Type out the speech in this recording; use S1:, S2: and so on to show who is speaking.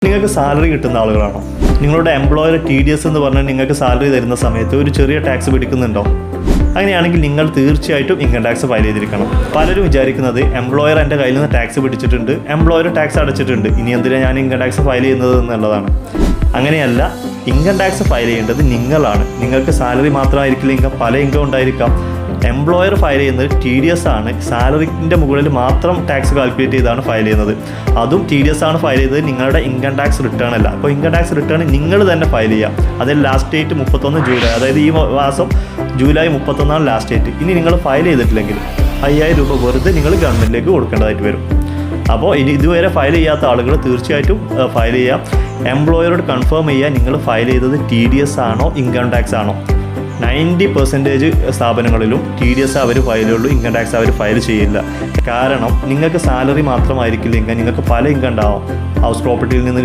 S1: നിങ്ങൾക്ക് സാലറി കിട്ടുന്ന ആളുകളാണോ? നിങ്ങളുടെ എംപ്ലോയർ TDS എന്ന് പറഞ്ഞാൽ നിങ്ങൾക്ക് സാലറി തരുന്ന സമയത്ത് ഒരു ചെറിയ ടാക്സ് പിടിക്കുന്നുണ്ടോ? അങ്ങനെയാണെങ്കിൽ നിങ്ങൾ തീർച്ചയായിട്ടും ഇൻകം ടാക്സ് ഫയൽ ചെയ്തിരിക്കണം. പലരും വിചാരിക്കുന്നത് എംപ്ലോയർ എൻ്റെ കയ്യിൽ നിന്ന് ടാക്സ് പിടിച്ചിട്ടുണ്ട്, എംപ്ലോയർ ടാക്സ് അടച്ചിട്ടുണ്ട്, ഇനി എന്തിനാണ് ഞാൻ ഇൻകം ടാക്സ് ഫയൽ ചെയ്യുന്നത് എന്നുള്ളതാണ്. അങ്ങനെയല്ല, ഇൻകം ടാക്സ് ഫയൽ ചെയ്യേണ്ടത് നിങ്ങളാണ്. നിങ്ങൾക്ക് സാലറി മാത്രമായിരിക്കില്ല ഇൻകം, പല ഇൻകം ഉണ്ടായിരിക്കാം. എംപ്ലോയർ ഫയൽ ചെയ്യുന്നത് TDS ആണ്. സാലറിൻ്റെ മുകളിൽ മാത്രം ടാക്സ് കാൽക്കുലേറ്റ് ചെയ്താണ് ഫയൽ ചെയ്യുന്നത്. അതും TDS ആണ് ഫയൽ ചെയ്തത്, നിങ്ങളുടെ ഇൻകം ടാക്സ് റിട്ടേൺ അല്ല. അപ്പോൾ ഇൻകം ടാക്സ് റിട്ടേൺ നിങ്ങൾ തന്നെ ഫയൽ ചെയ്യുക. അതിൽ ലാസ്റ്റ് ഡേറ്റ് 31 ജൂലൈ, അതായത് ഈ മാസം ജൂലൈ 31 ലാസ്റ്റ് ഡേറ്റ്. ഇനി നിങ്ങൾ ഫയൽ ചെയ്തിട്ടില്ലെങ്കിൽ 5000 രൂപ വെറുതെ നിങ്ങൾ ഗവൺമെൻറ്റിലേക്ക് കൊടുക്കേണ്ടതായിട്ട് വരും. അപ്പോൾ ഇതുവരെ ഫയൽ ചെയ്യാത്ത ആളുകൾ തീർച്ചയായിട്ടും ഫയൽ ചെയ്യുക. എംപ്ലോയറോട് കൺഫേം ചെയ്യുക നിങ്ങൾ ഫയൽ ചെയ്തത് TDS ആണോ ഇൻകം ടാക്സ് ആണോ. 90% സ്ഥാപനങ്ങളിലും TDS അവർ ഫയൽ ചെയ്യുള്ളൂ, ഇൻകം ടാക്സ് അവർ ഫയൽ ചെയ്യില്ല. കാരണം നിങ്ങൾക്ക് സാലറി മാത്രമായിരിക്കില്ല ഇൻകം, നിങ്ങൾക്ക് പല ഇൻകം ഉണ്ടാവും. ഹൗസ് പ്രോപ്പർട്ടിയിൽ നിന്ന്